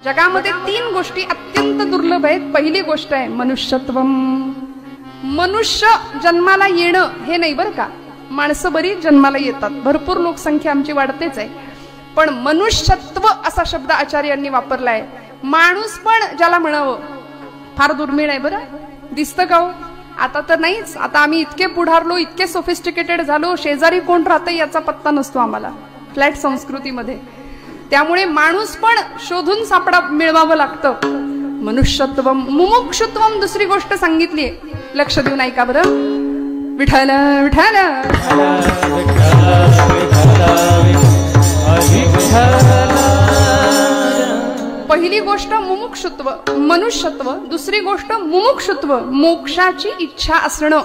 जगामध्ये 3 गोष्टी अत्यंत दुर्लभ आहेत. पहिली गोष्ट आहे मनुष्यत्वम. मनुष्य जन्माला येणं हे नाही बरं का, माणसं बरीच जन्माला येतात, भरपूर लोकसंख्या आमची वाढतेच आहे, पण मनुष्यत्व असा शब्द आचार्यांनी वापरलाय. माणूस पण ज्याला म्हणावं फार दुर्मिळ आहे बरं. दिसतं का हो? आता तर नाहीच. आता आम्ही इतके पुढारलो, इतके सोफिस्टिकेटेड झालो, शेजारी कोण राहते याचा पत्ता नसतो आम्हाला फ्लॅट संस्कृतीमध्ये. त्यामुळे माणूस पण शोधून सापडा मिळवावं लागतं. मनुष्यत्वम. मुमुक्षुत्वम दुसरी गोष्ट सांगितली, लक्ष देऊन ऐका बरं. विठ्ठल विठ्ठल पहिली गोष्ट मुमुक्षुत्व, मनुष्यत्व. दुसरी गोष्ट मुमुक्षुत्व, मोक्षाची इच्छा असणं.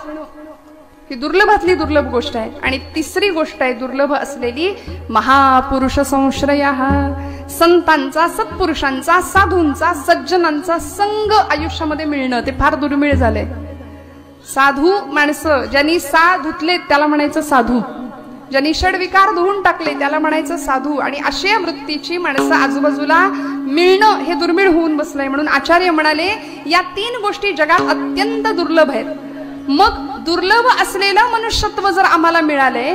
ही दुर्लभातली दुर्लभ गोष्ट आहे. आणि तिसरी गोष्ट आहे दुर्लभ असलेली महापुरुष संश्रयः. संतांचा, सत्पुरुषांचा, साधूंचा, सज्जनांचा संग आयुष्यामध्ये मिळणं ते फार दुर्मिळ झालंय. साधू माणसं, ज्यांनी सा धुतले त्याला म्हणायचं साधू, ज्यांनी षडविकार धुवून टाकले त्याला म्हणायचं साधू. आणि अशा वृत्तीची माणसं आजूबाजूला मिळणं हे दुर्मिळ होऊन बसलंय. म्हणून आचार्य म्हणाले या 3 गोष्टी जगात अत्यंत दुर्लभ आहेत. मग दुर्लभ असलेलं मनुष्यत्व जर आम्हाला मिळाले,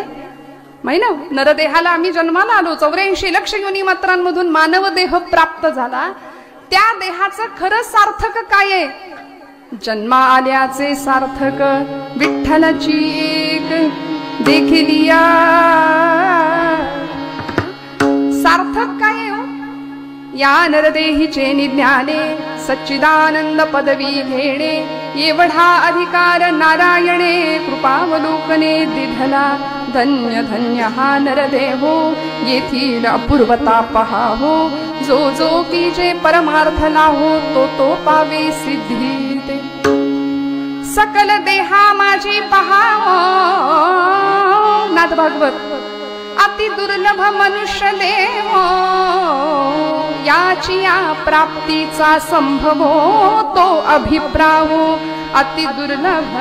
माहिती ना, नरदेहाला आम्ही जन्माला आलो, 84 लक्ष योनी मात्रांमधून मानव देह प्राप्त झाला. त्या देहाचं खरं सार्थक काय आहे? जन्मा आल्याचे सार्थक विठ्ठलाची एक देखलिया. सार्थक काय आहे हो? या नरदेहीचे निज्ञाने सच्चिदानंद पदवी घेणे, एवढा अधिकार नारायणे कृपावलोकने दिधला. धन्य धन्य हा नरदेहो, येथील अपूर्वता पहा हो. जो जो की जे परमार्थला हो, तो तो पावे सिद्धी ते. सकल देहा माझी पहावो. नाथ भागवत. अति दुर्लभ मनुष्य देव, याची या प्राप्तीचा संभवो, तो अभिप्रावो अति दुर्लभ.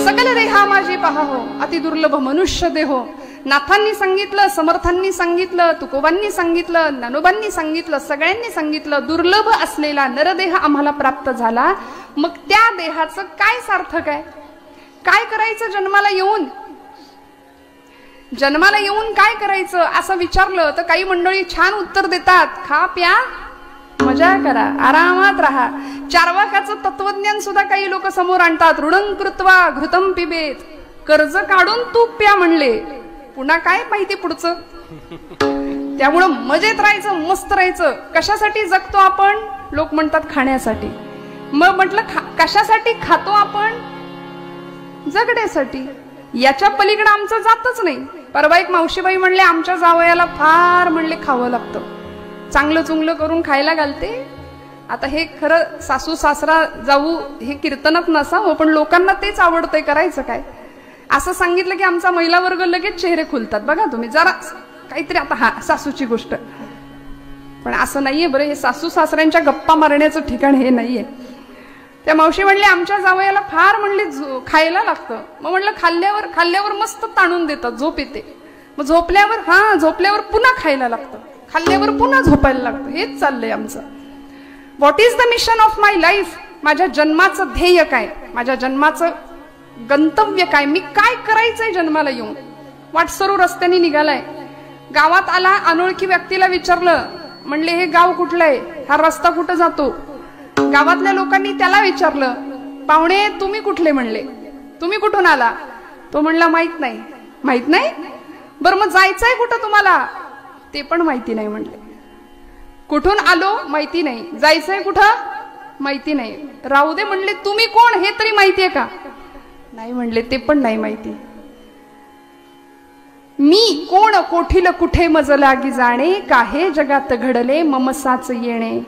सकल देहा माझी पहावो, अति दुर्लभ मनुष्य देहो. नाथांनी सांगितलं, समर्थांनी सांगितलं, तुकोबांनी सांगितलं, ज्ञानोबांनी सांगितलं, सगळ्यांनी सांगितलं, दुर्लभ असलेला नरदेह आम्हाला प्राप्त झाला. मग त्या देहाचं काय सार्थक आहे? काय करायचं जन्माला येऊन? जन्माला येऊन काय करायचं असं विचारलं तर काही मंडळी छान उत्तर देतात, खा प्या मजा करा, आरामात राहा. चार्वाकाचं तत्वज्ञान सुद्धा काही लोक समोर आणतात. ऋणं कृत्वा घृतं पिबेत. कर्ज काढून तूप प्या म्हणले, पुन्हा काय माहिती पुढचं. त्यामुळं मजेत राहायचं, मस्त राहायचं. कशासाठी जगतो आपण? लोक म्हणतात खाण्यासाठी. मग म्हटलं कशासाठी खातो आपण? जगण्यासाठी. याच्या पलीकडे आमचं जातच नाही. परवा एक मावशीबाई म्हणले आमच्या जावयाला फार म्हणले खावं लागतं, चांगलं चुंगलं करून खायला घालते. आता हे खरं सासू सासरा जाऊ हे कीर्तनात नसावं, पण लोकांना तेच आवडतंय, करायचं काय. असं सांगितलं की आमचा महिला वर्ग लगेच चेहरे खुलतात. बघा तुम्ही जरा काहीतरी. आता हा सासूची गोष्ट, पण असं नाहीये बरं. हे सासू सासऱ्यांच्या गप्पा मारण्याचं ठिकाण हे नाहीये. त्या मावशी म्हणले आमच्या जावयाला फार म्हणले खायला लागतं. मग म्हणलं खाल्ल्यावर मस्त ताणून देतात, झोप येते. मग झोपल्यावर पुन्हा खायला लागतं, खाल्ल्यावर पुन्हा झोपायला लागतं. हेच चाललंय आमचं. What is the mission of my life? माझ्या जन्माचं ध्येय काय? माझ्या जन्माचं गंतव्य काय? मी काय करायचंय जन्माला येऊन? वाटसरू रस्त्याने निघालाय, गावात आला, अनोळखी व्यक्तीला विचारलं, म्हणले हे गाव कुठलं आहे, हा रस्ता कुठं जातो? गावातल्या लोकांनी त्याला विचारलं, पाहुणे तुम्ही कुठले? म्हणले तुम्ही कुठून आला? तो म्हणला माहित नाही. माहित नाही? बरं मग जायचंय कुठं तुम्हाला? ते पण माहिती नाही म्हणले. कुठून आलो माहिती नाही, जायचंय कुठं माहिती नाही. राहू दे म्हणले, तुम्ही कोण हे तरी माहितीये का? नाही म्हणले, ते पण नाही माहिती. मी कोण कोठील कुठे मज लागी जाणे, काहे जगात घडले ममसाच येणे.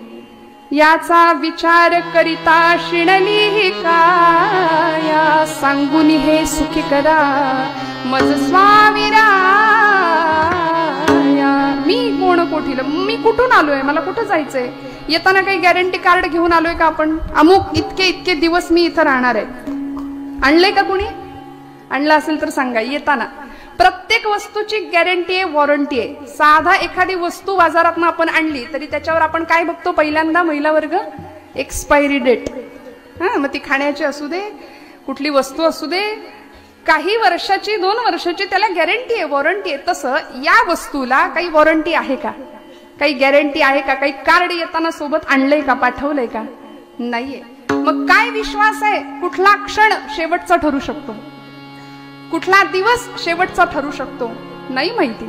याचा विचार करिता शिणली ही काया, सांगून हे सुखी करा मज स्वामीरा. मी कोण कोठील, मी कुठून आलोय, मला कुठं जायचंय? येताना काही गॅरंटी कार्ड घेऊन आलोय का आपण? अमुक इतके दिवस मी इथं राहणार आहे. आणलंय का कुणी? आणलं असेल तर सांगा येताना. प्रत्येक वस्तूची गॅरंटी आहे, वॉरंटी आहे. साधा एखादी वस्तू बाजारातून आपण आणली तरी त्याच्यावर आपण काय बघतो पहिल्यांदा महिला वर्ग? Expiry date. मग ती खाण्याची असू दे, कुठली वस्तू असू दे, काही वर्षाची 2 वर्षाची त्याला गॅरंटी आहे, वॉरंटी आहे. तसं या वस्तूला काही वॉरंटी आहे का? काही गॅरंटी आहे का? काही कार्ड येताना सोबत आणलंय का, पाठवलंय का? नाहीये. मग काय विश्वास आहे? कुठला क्षण शेवटचा ठरू शकतो, कुठला दिवस शेवटचा ठरू शकतो, नाही माहिती.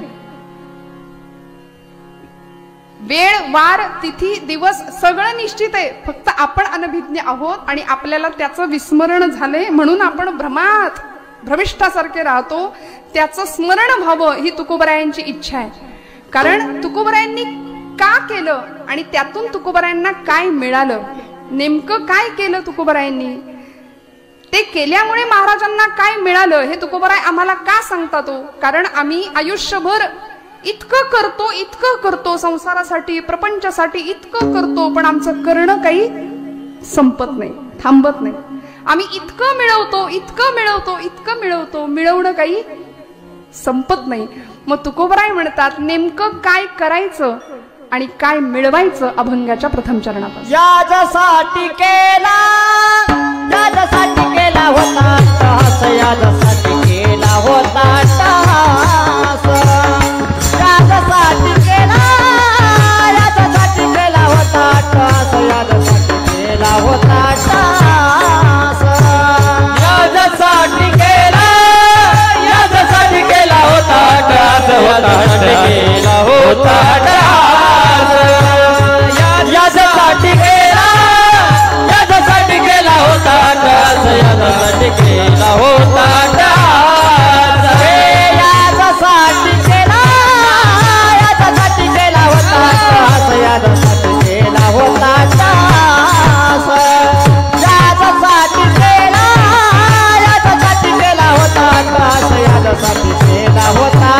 वेळ, वार, तिथी, दिवस सगळं निश्चित आहे, फक्त आपण अनभिज्ञ आहोत आणि आपल्याला त्याचं विस्मरण झालंय म्हणून आपण भ्रमिष्ठासारखे राहतो. त्याचं स्मरण व्हावं ही तुकोबरायांची इच्छा आहे. कारण तुकोबरायांनी का केलं आणि त्यातून तुकोबरायांना काय मिळालं, नेमकं काय केलं तुकोबरायांनी, ते केल्यामुळे महाराजांना काय मिळालं हे तुकोबराय आम्हाला का सांगतात? कारण आम्ही आयुष्यभर इतकं करतो संसारासाठी, प्रपंचासाठी इतकं करतो, पण आमचं करणं काही संपत नाही, थांबत नाही. आम्ही इतकं मिळवतो, मिळवणं काही संपत नाही. मग तुकोबराय म्हणतात नेमकं काय करायचं आणि काय मिळवायचं अभंगाच्या प्रथम चरणापासून. यासाठी केला होता टास, यासाठी केला होता टास, यासाठी केला होता टास, यासाठी केला होता टास, यासाठी केला होता टास, केला होता टास, यासाठी केला होता टास, यासाठी केला होता टास, यासाठी केला होता टास, यासाठी केला होता टास, यासाठी केला होता टास, यासाठी केला होता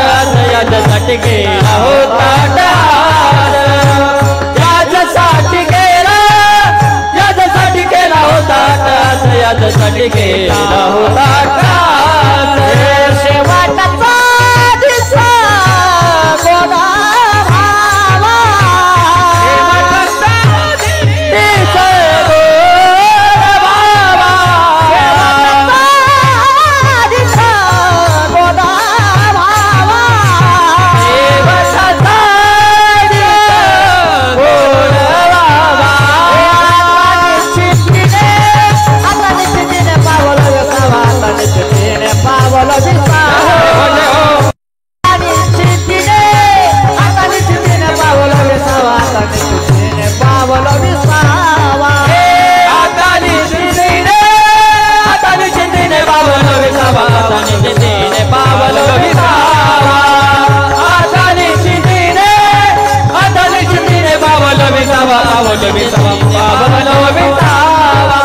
टास, यासाठी केला होता टास, यासाठी केला होता टास, यासाठी केला होता टास, यासाठी केला होता टास, शेवटचा दिसा गोडा भावा, शेवटचा दिसा गोडा भावा, शेवटचा दिसा गोडा भावा, शेवटचा दिसा गोडा भावा, आता निश्चितीने पावलं विसावा, आता निश्चितीने पावलं विसावा, आता निश्चितीने पावलं विसावा, आता निश्चितीने पावलं विसावा, आता निश्चितीने पावलं विसावा, आता निश्चितीने पावलं विसावा, आता निश्चितीने पावलं विसावा, पावलं विसावा, पावलं विसावा,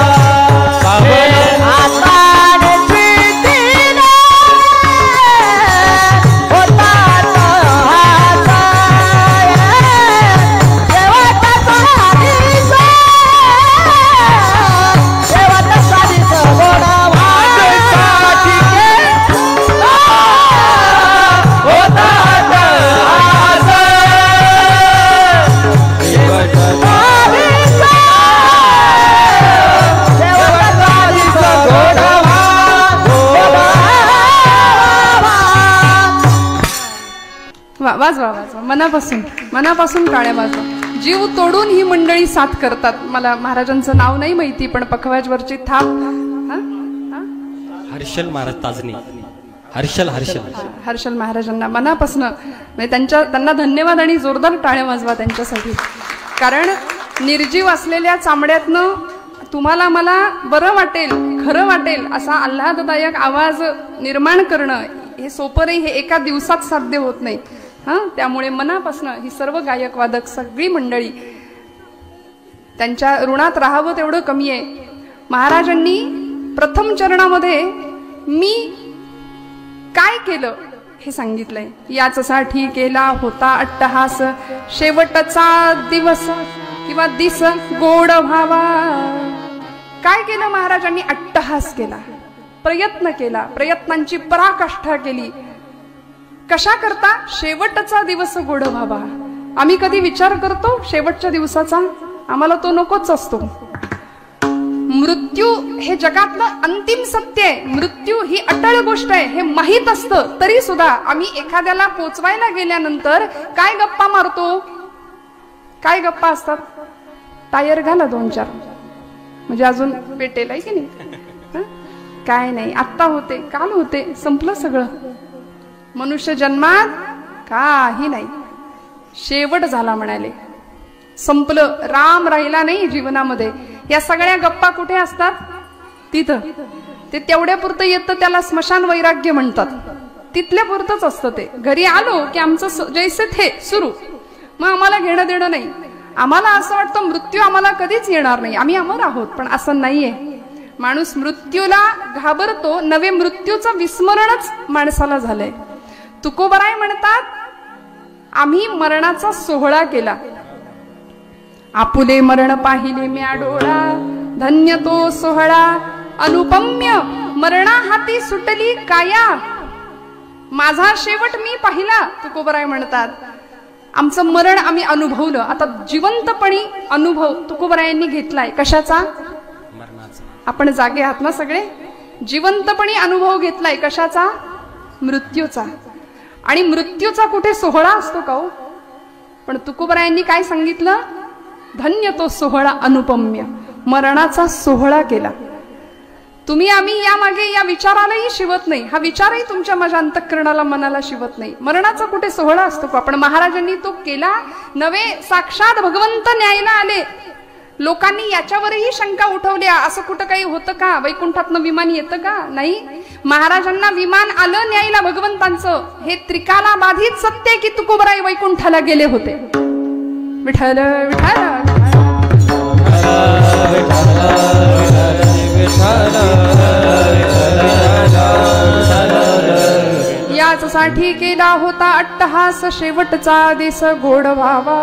वाजवा वाजवा, मनापासून टाळ्या वाजवा. जीव तोडून ही मंडळी साथ करतात. मला महाराजांचं नाव नाही माहिती, पण पखवाजवरची थाप हर्षल महाराज ताजनी, हर्षल महाराजांना मनापासून म्हणजे त्यांना धन्यवाद आणि जोरदार टाळ्या वाजवा त्यांच्यासाठी. कारण निर्जीव असलेल्या चामड्यातनं तुम्हाला मला बरं वाटेल, खरं वाटेल असा आल्हाददायक आवाज निर्माण करणं हे सोपं नाही, हे एका दिवसात साध्य होत नाही. त्यामुळे मनापासून ही सर्व गायक वादक सगळी मंडळी त्यांच्या ऋणात राहावं तेवढं कमी आहे. महाराजांनी प्रथम चरणामध्ये मी काय केलं हे सांगितलंय. याचसाठी केला होता अट्टहास, शेवटचा दिवस किंवा दिस गोड व्हावा. काय केलं महाराजांनी? अट्टहास केला, प्रयत्न केला, प्रयत्नांची पराकाष्ठा केली. कशा करता? शेवटचा दिवस गोड व्हावा. आम्ही कधी विचार करतो शेवटच्या दिवसाचा? आम्हाला तो नकोच असतो. मृत्यू हे जगातलं अंतिम सत्य आहे. मृत्यू ही अटळ गोष्ट आहे हे माहीत असतं तरी सुद्धा आम्ही एखाद्याला पोचवायला गेल्यानंतर काय गप्पा मारतो? काय गप्पा असतात? टायर घाला 2-4 म्हणजे अजून पेटेल आहे की नाही? काय नाही, आत्ता होते, काल होते, संपलं सगळं. मनुष्य जन्मात काही नाही, शेवट झाला म्हणाले, संपलं. राम राहिला नाही जीवनामध्ये. या सगळ्या गप्पा कुठे असतात? तिथं. ते तेवढ्या पुरतं येतं, त्याला स्मशान वैराग्य म्हणतात. तिथल्या पुरतच असतं ते. घरी आलो की आमचं जैसे थे सुरू, मग आम्हाला घेणं देणं नाही. आम्हाला असं वाटतं मृत्यू आम्हाला कधीच येणार नाही, आम्ही अमर आहोत. पण असं नाहीये. माणूस मृत्यूला घाबरतो, नवे मृत्यूचं विस्मरणच माणसाला झालंय. तुकोबराय म्हणतात, आम्ही मरणाचा सोहळा केला. आपुले मरण पाहिले म्या डोळा, धन्य तो सोहळा अनुपम्य. मरणा हाती सुटली काया, माझा शेवट मी पाहिला. तुकोबराय म्हणतात, आमचं मरण आम्ही अनुभवलं. आता जिवंतपणी अनुभव तुकोबरायांनी घेतलाय. कशाचा? आपण जागे आहात ना सगळे? जिवंतपणी अनुभव घेतलाय. कशाचा? मृत्यूचा. आणि मृत्यूचा कुठे सोहळा असतो का हो? पण तुकोबरायांनी काय सांगितलं? धन्य तो सोहळा अनुपम्य. मरणाचा सोहळा केला. तुम्ही आम्ही या मागे या विचारालाही शिवत नाही. हा विचारही तुमच्या माझ्या अंतःकरणाला मनाला शिवत नाही. मरणाचा कुठे सोहळा असतो का? पण महाराजांनी तो केला. नवे साक्षात भगवंत न्यायला आले. लोकांनी याच्यावरही शंका उठवल्या, असं कुठं काही होतं का? वैकुंठातनं विमान येतं का? नाही. महाराजांना विमान आलं न्यायला भगवंतांचं. हे त्रिकाला बाधित सत्य की तुकोबराय वैकुंठाला गेले होते. विठ्ठल विठ्ठल याचसाठी केला होता अट्टहास, शेवटचा दिस गोड व्हावा.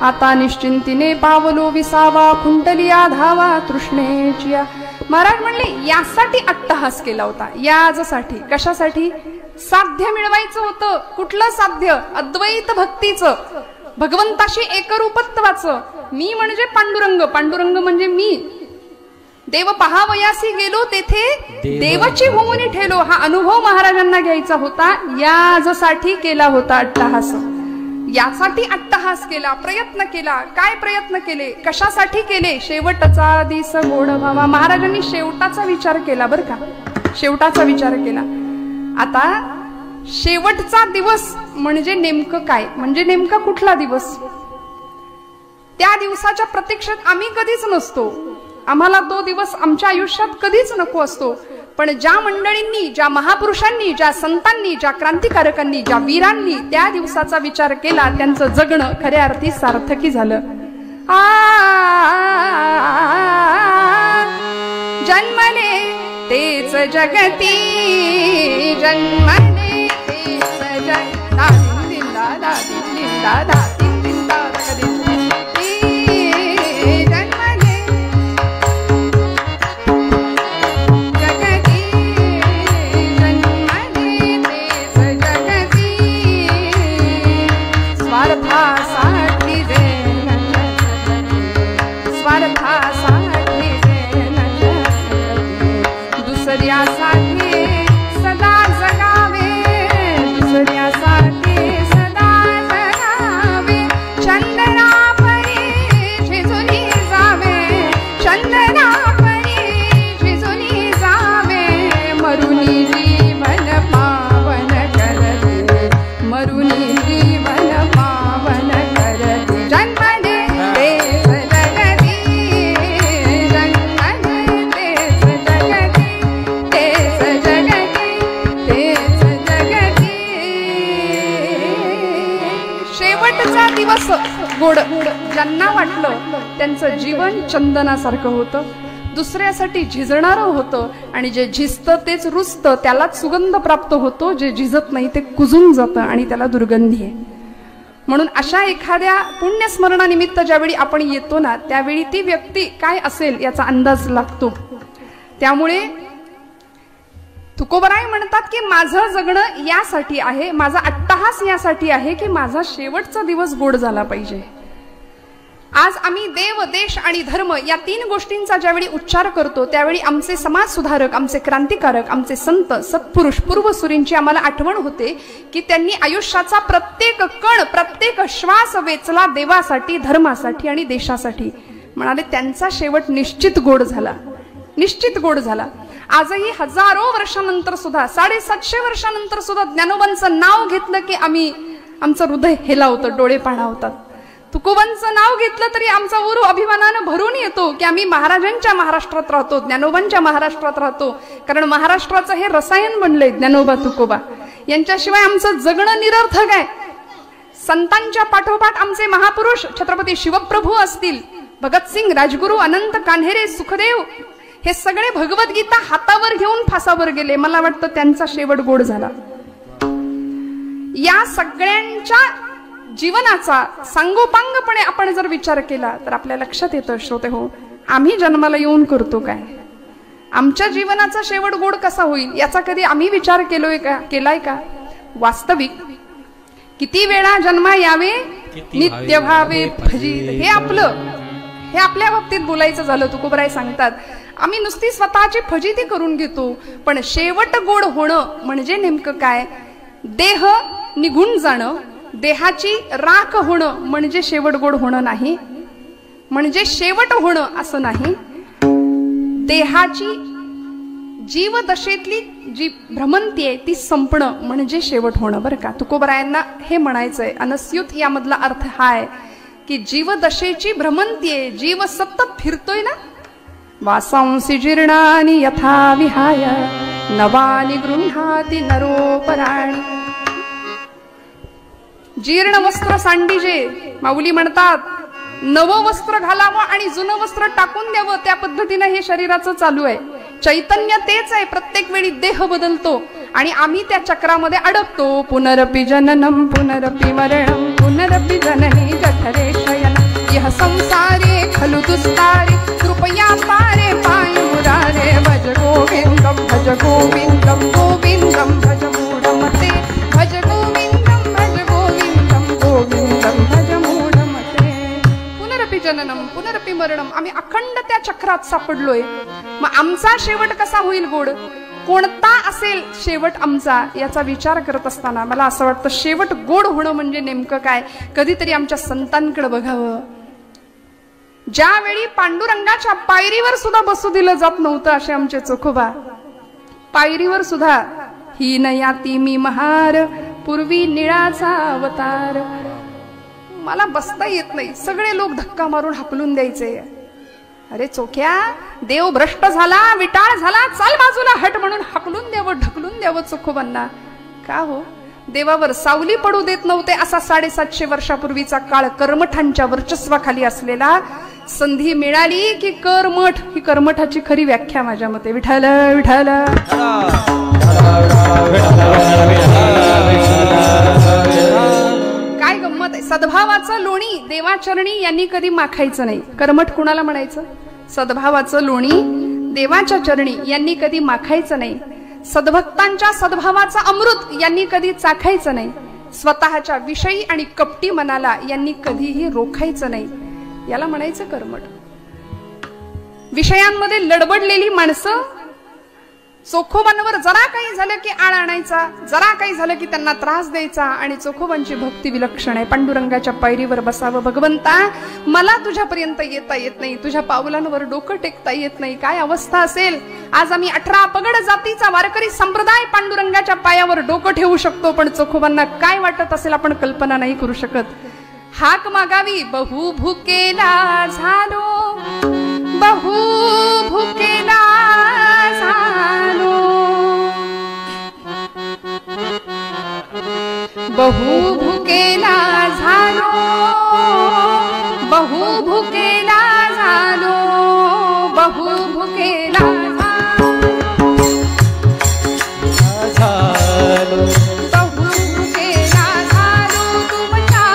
आता निश्चिंतीने पावलो विसावा, खुंटलिया धावा तृष्णेची. महाराज म्हणले यासाठी अट्टहास केला होता. याजसाठी. कशासाठी? साध्य मिळवायचं होतं. कुठलं साध्य? अद्वैत भक्तीचं, भगवंताशी एकरूपत्वाचं. मी म्हणजे पांडुरंग, पांडुरंग म्हणजे मी. देव पहावयासी गेलो तेथे देवाची होऊन ठेलो. हा अनुभव महाराजांना घ्यायचा होता. यासाठी केला होता अट्टहास. यासाठी अट्टहास केला, प्रयत्न केला. काय प्रयत्न केले? कशासाठी केले? शेवटचा दिस गोड व्हावा. महाराजांनी शेवटाचा विचार केला बरं का, शेवटाचा विचार केला. आता शेवटचा दिवस म्हणजे नेमकं काय? म्हणजे नेमका कुठला दिवस? त्या दिवसाच्या प्रतीक्षेत आम्ही कधीच नसतो. आम्हाला तो दिवस आमच्या आयुष्यात कधीच नको असतो. पण ज्या मंडळींनी, ज्या महापुरुषांनी, ज्या संतांनी, ज्या क्रांतिकारकांनी, ज्या वीरांनी त्या दिवसाचा विचार केला, त्यांचं जगणं खऱ्या अर्थी सार्थकी झालं. जन्मले तेच जगती, जन्मले तेच जगती. दुसऱ्यासाठी सदा जगावे, दुसऱ्यासाठी सदा जगावे. चंदना परी झिजूनी जावे, चंदना परी झिजूनी जावे. मरुनी जीवन पावन करते, मरुनी जीवन पावन करते. जन्मले तेच जगती, जन्मले तेच जगती, तेच जगती, तेच जगती. शेवटचा दिवस गोड. ज्यांना वाटलं त्यांचं जीवन चंदनासारखं होतं, दुसऱ्यासाठी झिजणारं होतं. आणि जे झिजतं तेच रुजतं, त्यालाच सुगंध प्राप्त होतो. जे झिजत नाही ते कुजून जातं आणि त्याला दुर्गंधी आहे. म्हणून अशा एखाद्या पुण्यस्मरणानिमित्त ज्यावेळी आपण येतो ना, त्यावेळी ती व्यक्ती काय असेल याचा अंदाज लागतो. त्यामुळे तुकोबराय म्हणतात की माझं जगणं यासाठी आहे, माझा अट्टहास यासाठी आहे की माझा शेवटचा दिवस गोड झाला पाहिजे. आज आम्ही देव, देश आणि धर्म या 3 गोष्टींचा ज्यावेळी उच्चार करतो, त्यावेळी आमचे समाज सुधारक, आमचे क्रांतिकारक, आमचे संत सत्पुरुष पूर्वसुरींची आम्हाला आठवण होते की त्यांनी आयुष्याचा प्रत्येक कण, प्रत्येक श्वास वेचला देवासाठी, धर्मासाठी आणि देशासाठी. म्हणाले त्यांचा शेवट निश्चित गोड झाला, निश्चित गोड झाला. आजही हजारो वर्षानंतर सुद्धा, 750 वर्षानंतर सुद्धा ज्ञानोबांचं नाव घेतलं की आमचं हृदय हेलावतं, डोळे पाणावतात. तुकोबांचं नाव घेतलं तरी आमचा उरू अभिमानानं भरून येतो की आम्ही महाराजांच्या महाराष्ट्रात राहतो, ज्ञानोबांच्या महाराष्ट्रात राहतो. कारण महाराष्ट्राचं हे रसायन बनलंय ज्ञानोबा तुकोबा. यांच्याशिवाय आमचं जगणं निरर्थक आहे. संतांच्या पाठोपाठ आमचे महापुरुष छत्रपती शिवप्रभू असतील, भगतसिंग, राजगुरू, अनंत कान्हेरे, सुखदेव, हे सगळे भगवद्गीता हातावर घेऊन फासावर गेले. मला वाटतं त्यांचा शेवट गोड झाला. या सगळ्यांच्या जीवनाचा सांगोपांगपणे आपण जर विचार केला तर आपल्या लक्षात येतं श्रोते हो, आम्ही जन्माला येऊन करतो काय? आमच्या जीवनाचा शेवट गोड कसा होईल याचा कधी आम्ही विचार केलाय का? वास्तविक किती वेळा जन्मा यावे नित्य भावे भजित, हे आपल्या बाबतीत बोलायचं झालं. तुकोबराय सांगतात आम्ही नुसती स्वतःची फजिती करून घेतो, पण शेवट गोड होणं म्हणजे नेमकं काय? देह निघून जाणं, देहाची राख होणं म्हणजे शेवट गोड होणं नाही, म्हणजे शेवट होणं असं नाही. देहाची जीवदशेतली जी भ्रमंती आहे ती संपणं म्हणजे शेवट होणं. बरं का, तुकोबरायांना हे म्हणायचंय. अनस्युत यामधला अर्थ हा आहे की जीवदशेची भ्रमंती आहे, जीव सतत फिरतोय ना. वासांसी जीर्णानि यथा विहाय नवानि गृह्णाति नरोपराणि. जीर्ण वस्त्र सांडीजे, माऊली म्हणतात नवं वस्त्र घालावं आणि जुनं वस्त्र टाकून द्यावं, त्या पद्धतीनं हे शरीराचं चालू आहे. चैतन्य तेच आहे, प्रत्येक वेळी देह बदलतो आणि आम्ही त्या चक्रामध्ये अडकतो. पुनरपि जननम पुनरपि मरणम पुनरपि जननी जठरे शयन यह संसारे खलु दुस्तारे कृपया पारे पाय मुरारे. भज गोविंदम भज गोविंदम गोविंदम भज मूढमते भज गोविंदम भज गोविंदम गोविंदम भज मूढमते. पुनरपि जननम पुनरपि मरणम, आम्ही अखंड त्या चक्रात सापडलोय. मग आमचा शेवट कसा होईल गोड? कोणता असेल शेवट आमचा याचा विचार करत असताना मला असं वाटतं शेवट गोड होणं म्हणजे नेमकं काय? कधीतरी आमच्या संतांकडे बघावं. ज्यावेळी पांडुरंगाच्या पायरीवर सुद्धा बसू दिलं जात नव्हतं असे आमचे चोखोबा, पायरीवर सुद्धा ही नयाती मी महार पूर्वी निळाचा अवतार. मला बसता येत नाही, सगळे लोक धक्का मारून हाकलून द्यायचे. अरे चोख्या, देव भ्रष्ट झाला, विटाळ झाला, चाल बाजूला हट म्हणून हाकलून द्यावं, ढकलून द्यावं चोखोबांना. का हो? देवावर सावली पडू देत नव्हते असा 750 वर्षापूर्वीचा काळ कर्मठांच्या वर्चस्वाखाली असलेला. संधी मिळाली की कर्मठ, ही कर्मठाची खरी व्याख्या माझ्या मते. विठ्ठल विठ्ठल. काय गंमत आहे, सद्भावाचं लोणी देवाचरणी यांनी कधी माखायचं नाही. कर्मठ कुणाला म्हणायचं? सद्भावाचं लोणी देवाच्या चरणी यांनी कधी माखायचं नाही. सद्भक्तांच्या सद्भावाचा अमृत यांनी कधी चाखायचं नाही. स्वतःच्या विषयी आणि कपटी मनाला यांनी कधीही रोखायचं नाही. याला म्हणायचं कर्मठ. विषयांमध्ये लडबडलेली माणसं चोखोबांवर जरा काही झालं की आळ आणायचा, जरा काही झालं की त्यांना त्रास द्यायचा. आणि चोखोबांची भक्ती विलक्षण आहे. पांडुरंगाच्या पायरीवर बसावं. भगवंता मला तुझ्यापर्यंत येता येत नाही, तुझ्या पावलांवर डोकं टेकता येत नाही. काय अवस्था असेल? आज आम्ही 18 पगड जातीचा वारकरी संप्रदाय पांडुरंगाच्या पायावर डोकं ठेवू शकतो, पण चोखोबांना काय वाटत असेल आपण कल्पना नाही करू शकत. हाक मागावी बहु भुकेला झालो, बहु भुकेला झालो, बहु भुकेला झालो, बहु भुकेला झालो, बहु भुकेला झालो, बहु भुकेला झालो तुमच्या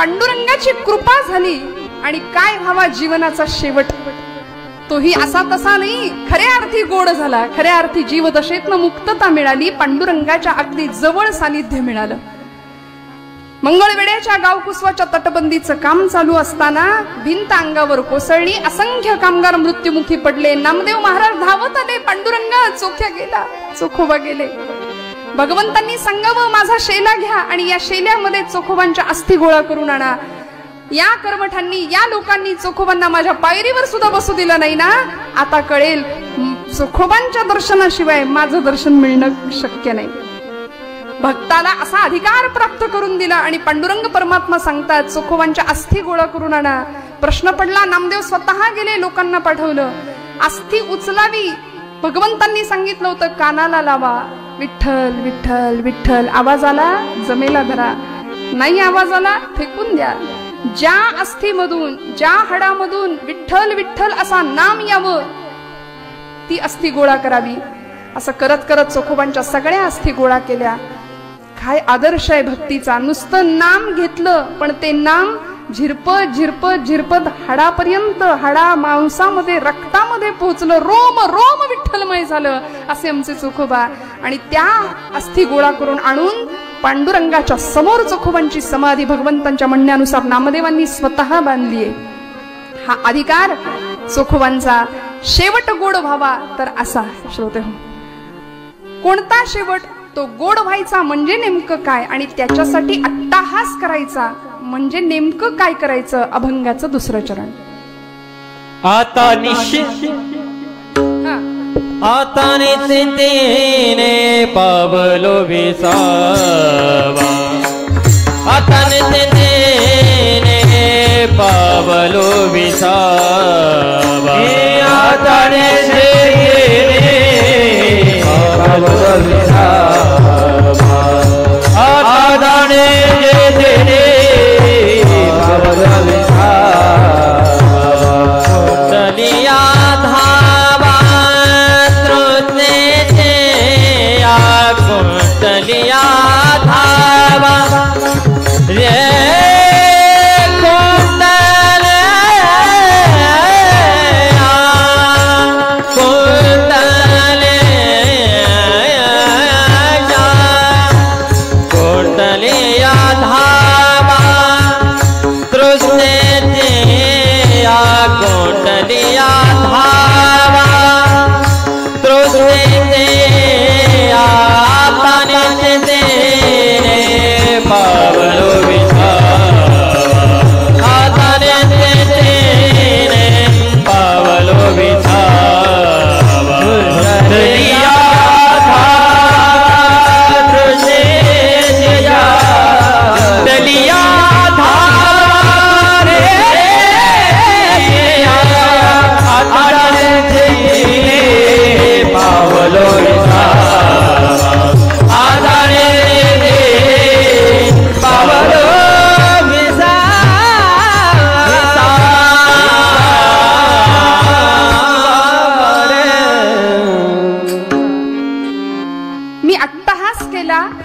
पांडुरंगाची कृपा झाली आणि काय व्हावा जीवनाचा शेवट, तोही असा तसा नाही, खऱ्या अर्थी गोड झाला. खऱ्या अर्थी जीवदशेतनं मुक्तता मिळाली, पांडुरंगाच्या अगदी जवळ सानिध्य मिळालं. मंगळवेड्याच्या गावकुसवाच्या तटबंदीचं काम चालू असताना भिंत अंगावर कोसळली, असंख्य कामगार मृत्युमुखी पडले. नामदेव महाराज धावत आले, पांडुरंगा चोख्या गेला, चोखोबा गेले. भगवंतांनी सांगावं माझा शेला घ्या आणि या शेल्यामध्ये चोखोबांच्या अस्थी गोळा करून आणा. या कर्मठांनी, या लोकांनी चोखोबांना माझ्या पायरीवर सुद्धा बसू दिलं नाही ना, आता कळेल चोखोबांच्या दर्शनाशिवाय माझं दर्शन मिळणं शक्य नाही. भक्ताला असा अधिकार प्राप्त करून दिला आणि पांडुरंग परमात्मा सांगतात चोखोबांच्या अस्थी गोळा करून आणा. प्रश्न पडला, नामदेव स्वतः गेले, लोकांना पाठवलं. अस्थी उचलावी, भगवंतांनी सांगितलं होतं कानाला लावा, विठ्ठल विठ्ठल विठ्ठल. आवाज आला जमेला धरा, नाही आवाज आला फेकून द्या. ज्या अस्थीमधून, ज्या हाडामधून विठ्ठल विठ्ठल असा नाम यावं ती अस्थी गोळा करावी. असं करत करत चोखोबांच्या सगळ्या अस्थी गोळा केल्या. काय आदर्श आहे भक्तीचा. नुसतं नाम घेतलं पण ते नाम झिरपत झिरपत झिरपत हाडापर्यंत, हाडा मांसामध्ये रक्तामध्ये पोहोचलं, रोम रोम विठ्ठलमय झालं असे आमचे चोखोबा. आणि त्या अस्थी गोळा करून आणून पांडुरंगाच्या समोर चोखोबांची समाधी भगवंतांच्या म्हणण्यानुसार नामदेवांनी स्वतः बांधली आहे. हा अधिकार चोखोबांचा. शेवट गोड व्हावा तर असा श्रोते हो. कोणता शेवट? तो गोड व्हायचा म्हणजे नेमकं काय आणि त्याच्यासाठी अट्टाहास करायचा म्हणजे नेमकं काय करायचं. अभंगाचं दुसरं चरण. आता निश्चित आता निश्चितीने पावलो विसावा, आता निश्चितीने पावलो विसावा, आता निश्चितीने पावलो विसावा, आता निश्चितीने पावलो विसावा. कुंडलिया धावा तृष्णेचे, कुंडलिया धावा रे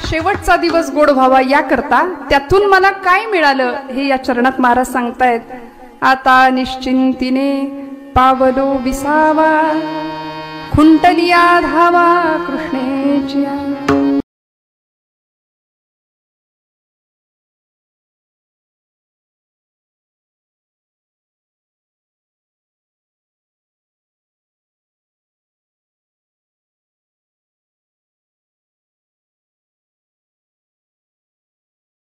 शेवटचा दिवस गोड व्हावा या करता. त्यातून मला काय मिळालं हे या चरणात महाराज सांगतायत. आता निश्चिंतीने पावलो विसावा, खुंटलिया धावा कृष्णेची.